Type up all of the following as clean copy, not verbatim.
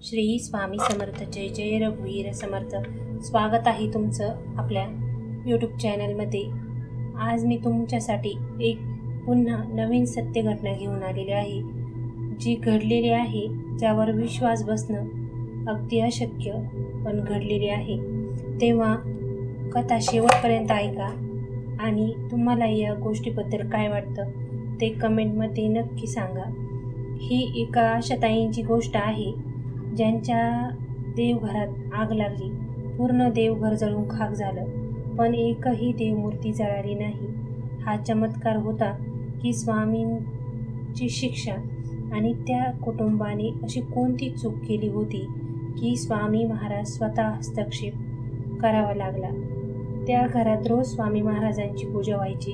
श्री स्वामी समर्थ. जय जय रघुवीर समर्थ. स्वागत आहे तुमचं आपल्या यूट्यूब चॅनलमध्ये. आज मी तुमच्यासाठी एक पुन्हा नवीन सत्य घटना घेऊन आलेली आहे, जी घडलेली आहे, ज्यावर विश्वास बसणं अगदी अशक्य पण घडलेली आहे. तेव्हा कथा शेवटपर्यंत ऐका आणि तुम्हाला या गोष्टीबद्दल काय वाटतं ते कमेंटमध्ये नक्की सांगा. ही एका अशा ताईंची गोष्ट आहे ज्यांच्या देवघरात आग लागली. पूर्ण देवघर जळून खाक झालं, पण एकही देवमूर्ती जळाली नाही. हा चमत्कार होता की स्वामींची शिक्षा आणि त्या कुटुंबाने अशी कोणती चूक केली होती की स्वामी महाराज स्वतः हस्तक्षेप करावा लागला. त्या घरात रोज स्वामी महाराजांची पूजा व्हायची,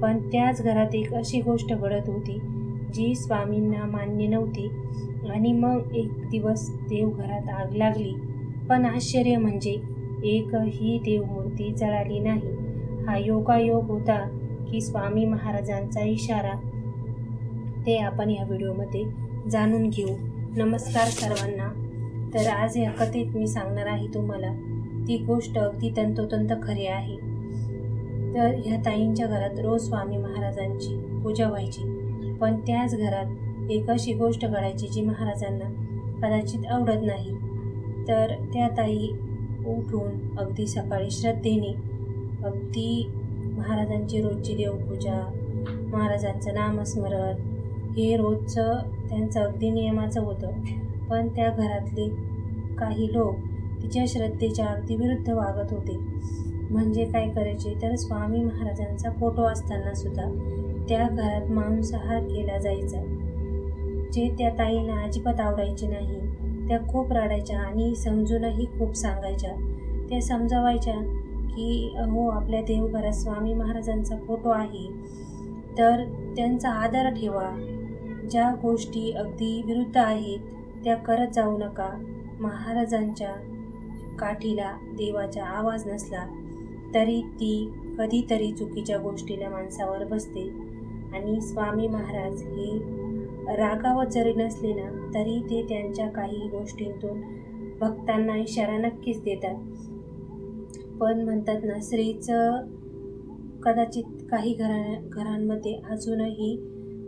पण त्याच घरात एक अशी गोष्ट घडत होती जी स्वामींना मान्य नव्हती. आणि मग एक दिवस देवघरात आग लागली, पण आश्चर्य म्हणजे एकही देवमूर्ती जळाली नाही. हा योगायोग होता की स्वामी महाराजांचा इशारा, ते आपण या व्हिडिओमध्ये जाणून घेऊ. नमस्कार सर्वांना. तर आज या कथेत मी सांगणार आहे तुम्हाला ती गोष्ट अगदी तंतोतंत खरी आहे. तर ह्या ताईंच्या घरात रोज स्वामी महाराजांची पूजा व्हायची, पण त्याच घरात एक अशी गोष्ट घडायची जी महाराजांना कदाचित आवडत नाही. तर त्या ताई उठून अगदी सकाळी श्रद्धेने अगदी महाराजांची रोजची देवपूजा, महाराजांचं नामस्मरण हे रोजचं त्यांचं अगदी नियमाचं होतं. पण त्या घरातले काही लोक तिच्या श्रद्धेच्या अगदी विरुद्ध वागत होते. म्हणजे काय करायचे, तर स्वामी महाराजांचा फोटो असताना सुद्धा त्या घरात मांसाहार केला जायचा, जे त्या ताईंना अजिबात आवडायचे नाही. त्या खूप रडायच्या आणि समजूनही खूप सांगायच्या. त्या समजावायच्या की हो, आपल्या देवघरात स्वामी महाराजांचा फोटो आहे, तर त्यांचा आदर ठेवा. ज्या गोष्टी अगदी विरुद्ध आहेत त्या करत जाऊ नका. महाराजांच्या काठीला देवाचा आवाज नसला तरी ती कधीतरी चुकीच्या गोष्टीला माणसावर बसते. आणि स्वामी महाराज हे रागावत जरी नसले ना, तरी ते त्यांच्या काही गोष्टींतून भक्तांना इशारा नक्कीच देतात. पण म्हणतात ना, स्त्रीचं कदाचित काही घरांमध्ये अजूनही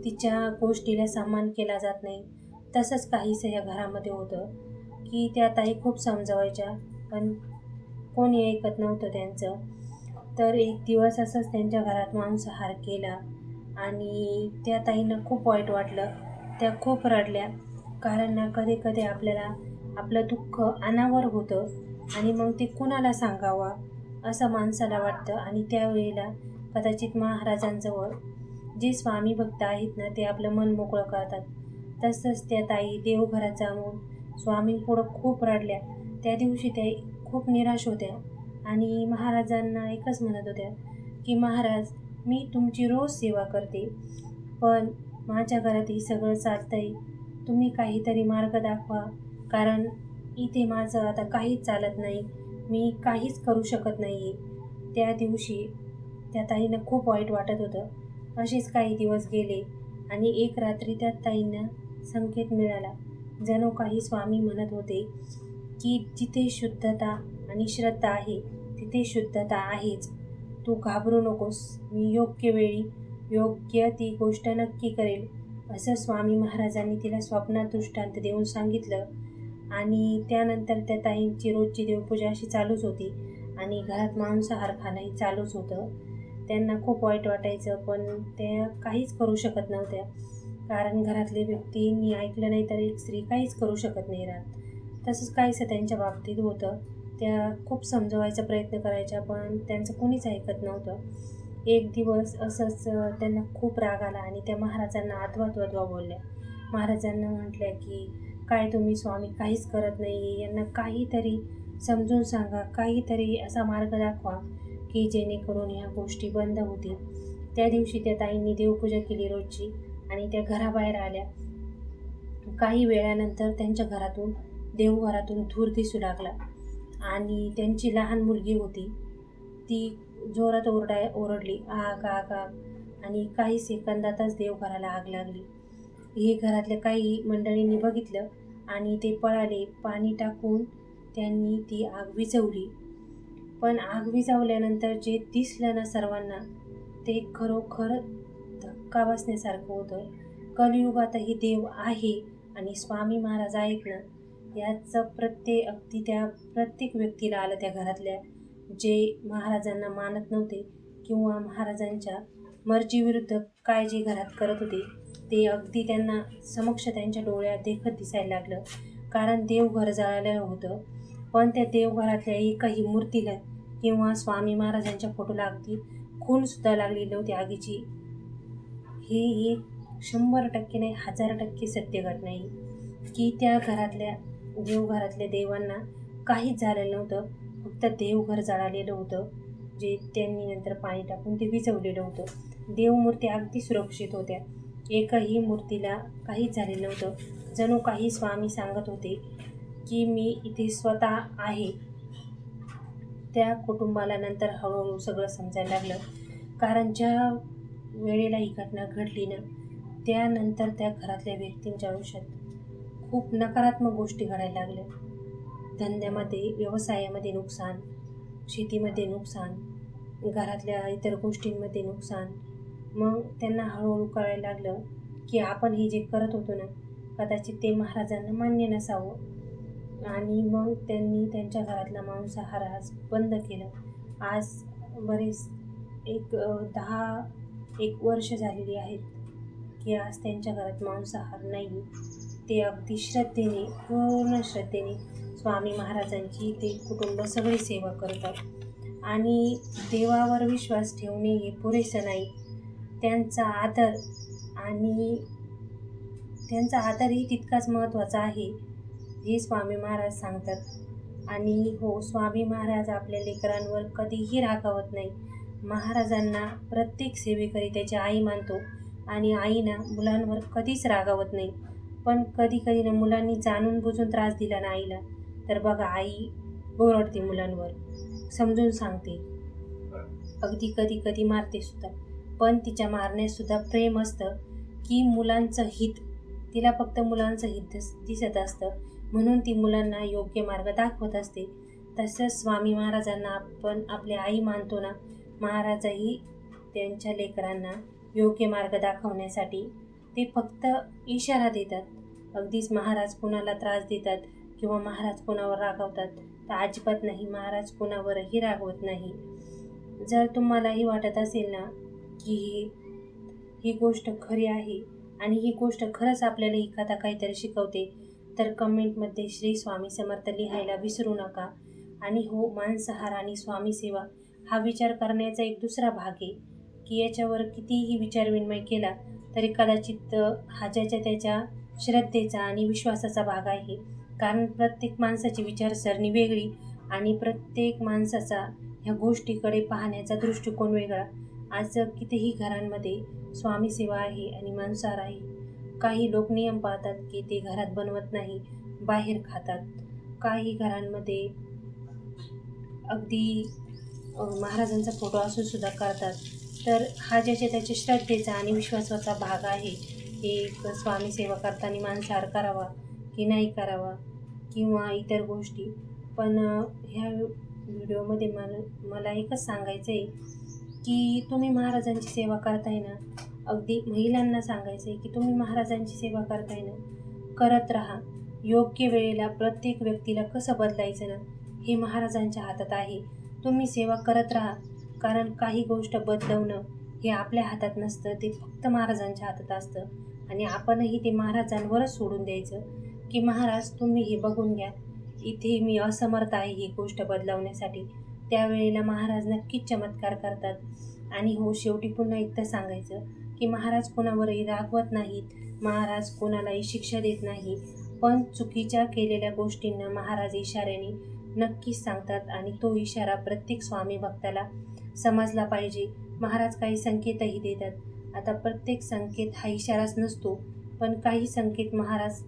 तिच्या गोष्टीला सन्मान केला जात नाही. तसंच काहीसं या घरामध्ये होतं की त्या ताई खूप समजवायच्या, पण कोणी ऐकत नव्हतं त्यांचं. तर एक दिवस असंच त्यांच्या घरात मांसाहार केला आणि त्या ताईंना खूप वाईट वाटलं. त्या खूप रडल्या, कारण ना कधी कधी आपल्याला आपलं दुःख अनावर होतं आणि मग ते कुणाला सांगावा असं माणसाला वाटतं. आणि त्यावेळेला कदाचित महाराजांजवळ जे स्वामी भक्त आहेत ना, ते आपलं मन मोकळं करतात. तसंच त्या ताई देवघरात जाऊन स्वामींपुढं खूप रडल्या. त्या दिवशी त्या खूप निराश होत्या आणि महाराजांना एकच म्हणत होत्या की महाराज, मी तुमची रोज सेवा करते, पण माझ्या घरात हे सगळं चालतंय, तुम्ही काहीतरी मार्ग दाखवा, कारण इथे माझं आता काहीच चालत नाही, मी काहीच करू शकत नाही आहे. त्या दिवशी त्या ताईंना खूप वाईट वाटत होतं. असेच काही दिवस गेले आणि एक रात्री त्या ताईंना संकेत मिळाला. जणू काही स्वामी म्हणत होते की जिथे शुद्धता आणि श्रद्धा आहे तिथे शुद्धता आहेच. तू घाबरू नकोस, मी योग्य वेळी योग्य ती गोष्ट नक्की करेल, असं स्वामी महाराजांनी तिला स्वप्नात दृष्टांत देऊन सांगितलं. आणि त्यानंतर त्या ताईंची रोजची देवपूजा अशी चालूच होती आणि घरात मांसाहार खाणंही चालूच होतं. त्यांना खूप वाईट वाटायचं, पण त्या काहीच करू शकत नव्हत्या, कारण घरातले व्यक्तींनी ऐकलं नाही तर एक स्त्री काहीच करू शकत नाही राहत. तसंच काहीसं त्यांच्या बाबतीत होतं. त्या खूप समजवायचा प्रयत्न करायच्या, पण त्यांचं कोणीच ऐकत नव्हतं. एक दिवस असंच त्यांना खूप राग आला आणि त्या महाराजांना अथवा बोलल्या. महाराजांना म्हटल्या की काय तुम्ही स्वामी काहीच करत नाही, यांना काहीतरी समजून सांगा, काहीतरी असा मार्ग दाखवा की जेणेकरून ह्या गोष्टी बंद होतील. त्या दिवशी त्या ताईंनी देवपूजा केली रोजची आणि त्या घराबाहेर आल्या. काही वेळानंतर त्यांच्या घरातून देवघरातून धूर दिसू लागला आणि त्यांची लहान मुलगी होती, ती जोरात ओरडली, आग आग आग, आणि काही सेकंदातच देवघराला आग लागली. हे घरातल्या काही मंडळींनी बघितलं आणि ते पळाले. पाणी टाकून त्यांनी ती आग विझवली. पण आग विझवल्यानंतर जे दिसलं ना सर्वांना, ते खरोखर धक्का बसण्यासारखं होतं. कलियुगातही देव आहे आणि स्वामी महाराज आहेत ना, याचं अगदी त्या प्रत्येक व्यक्तीला आलं त्या घरातल्या, जे महाराजांना मानत नव्हते किंवा महाराजांच्या मर्जीविरुद्ध काय जे घरात करत होते ते अगदी त्यांना समक्ष त्यांच्या डोळ्यात देखत दिसायला लागलं. कारण देवघर जळालेलं होतं, पण त्या देवघरातल्या एकही मूर्तीला किंवा स्वामी महाराजांच्या फोटोला अगदी खूणसुद्धा लागलेली नव्हती आगीची. हे एक 100% नाही, 1000% सत्य घटना आहे की त्या देवघरातल्या देवांना काहीच झालेलं नव्हतं. फक्त देवघर जळालेलं होतं, जे त्यांनी नंतर पाणी टाकून ते विझवलेलं होतं. देवमूर्ती अगदी सुरक्षित होत्या, एकही मूर्तीला काहीच झालेलं नव्हतं. जणू काही स्वामी सांगत होते की मी इथे स्वतः आहे. त्या कुटुंबाला नंतर हळूहळू सगळं समजायला लागलं, कारण ज्या वेळेला ही घटना घडली ना, त्यानंतर त्या घरातल्या व्यक्तींच्या आयुष्यात खूप नकारात्मक गोष्टी घडायला लागल्या. धंद्यामध्ये, व्यवसायामध्ये नुकसान, शेतीमध्ये नुकसान, घरातल्या इतर गोष्टींमध्ये नुकसान. मग त्यांना हळूहळू कळायला लागलं की आपण हे जे करत होतो ना, कदाचित ते महाराजांना मान्य नसावं. आणि मग त्यांनी त्यांच्या घरातला मांसाहार आज बंद केलं. आज बरेच 10 वर्ष झालेली आहेत की आज त्यांच्या घरात मांसाहार नाही. ते अगदी श्रद्धेने, पूर्ण श्रद्धेने स्वामी महाराजांची ते कुटुंब सगळी सेवा करतात. आणि देवावर विश्वास ठेवणे हे पुरेसं नाही, त्यांचा आदरही तितकाच महत्त्वाचा आहे, हे स्वामी महाराज सांगतात. आणि हो, स्वामी महाराज आपल्या लेकरांवर कधीही रागावत नाही. महाराजांना प्रत्येक सेवेकरी त्याची आई मानतो आणि आईना मुलांवर कधीच रागावत नाही. पण कधी ना मुलांनी जाणून बुजून त्रास दिला ना आईला, तर बघा आई ओरडते मुलांवर, समजून सांगते, अगदी कधी मारते सुद्धा. पण तिच्या मारण्यात सुद्धा प्रेम असतं की मुलांचं हित, तिला फक्त मुलांचं हित दिसत असतं, म्हणून ती मुलांना योग्य मार्ग दाखवत असते. तसंच स्वामी महाराजांना आपण आपली आई मानतो ना, महाराजही त्यांच्या लेकरांना योग्य मार्ग दाखवण्यासाठी ते फक्त इशारा देतात. अगदीच महाराज कोणाला त्रास देतात किंवा महाराज कोणावर रागावतात तर अजिबात नाही, महाराज कोणावरही रागवत नाही. जर तुम्हालाही वाटत असेल ना की ही गोष्ट खरी आहे आणि ही गोष्ट खरंच आपल्याला ही कथा काहीतरी शिकवते, तर कमेंटमध्ये श्री स्वामी समर्थ लिहायला विसरू नका. आणि हो, मांसाहार आणि स्वामी सेवा हा विचार करण्याचा एक दुसरा भाग आहे की याच्यावर कितीही विचारविनिमय केला तरी कदाचित हा ज्याच्या त्याच्या श्रद्धेचा आणि विश्वासाचा भाग आहे. कारण प्रत्येक माणसाची विचारसरणी वेगळी आणि प्रत्येक माणसाचा ह्या गोष्टीकडे पाहण्याचा दृष्टिकोन वेगळा. आज कितीही घरांमध्ये स्वामी सेवा आहे आणि मांसाहार आहे. काही लोक नियम पाळतात की ते घरात बनवत नाही, बाहेर खातात. काही घरांमध्ये अगदी महाराजांचा फोटो असून सुद्धा करतात. तर हा ज्याच्या त्याच्या श्रद्धेचा आणि विश्वासाचा भाग आहे. एक स्वामी सेवा करताना मांसाहार करावा की नाही करावा किंवा इतर गोष्टी. पण ह्या व्हिडिओमध्ये मला एकच सांगायचं आहे की तुम्ही महाराजांची सेवा करताय ना, अगदी महिलांना सांगायचं आहे की तुम्ही महाराजांची सेवा करताय ना, करत राहा. योग्य वेळेला प्रत्येक व्यक्तीला कसं बदलायचं ना, हे महाराजांच्या हातात आहे. तुम्ही सेवा करत राहा, कारण काही गोष्ट बदलवणं हे आपल्या हातात नसतं, ते फक्त महाराजांच्या हातात असतं. आणि आपणही ते महाराजांवरच सोडून द्यायचं की महाराज तुम्ही हे बघून घ्या, इथे मी असमर्थ आहे ही गोष्ट बदलवण्यासाठी. त्यावेळेला महाराज नक्कीच चमत्कार करतात. आणि हो, शेवटी पुन्हा एकदा सांगायचं की महाराज कोणावरही रागवत नाहीत, महाराज कोणालाही शिक्षा देत नाही, पण चुकीच्या केलेल्या गोष्टींना महाराज इशाऱ्याने नक्कीच सांगतात आणि तो इशारा प्रत्येक स्वामी भक्ताला समजला पाहिजे. महाराज काही संकेतही देतात. आता प्रत्येक संकेत हा इशाराच नसतो, पण काही संकेत महाराज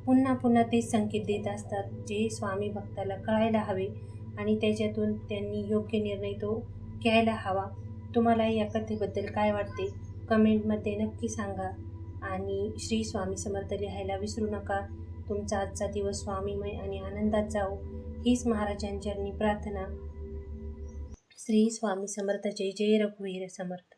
पुन्हा तेच संकेत देत असतात, जे स्वामी भक्ताला कळायला हवे आणि त्याच्यातून त्यांनी योग्य निर्णय तो घ्यायला हवा. तुम्हाला या कथेबद्दल काय वाटते कमेंटमध्ये नक्की सांगा. आणि श्री स्वामी समर्थ लिहायला विसरू नका. तुमचा आजचा दिवस स्वामीमय आणि आनंदात जाओ, हीच महाराजांचरणी प्रार्थना. श्री स्वामी समर्थ. जय जय रघुवीर समर्थ.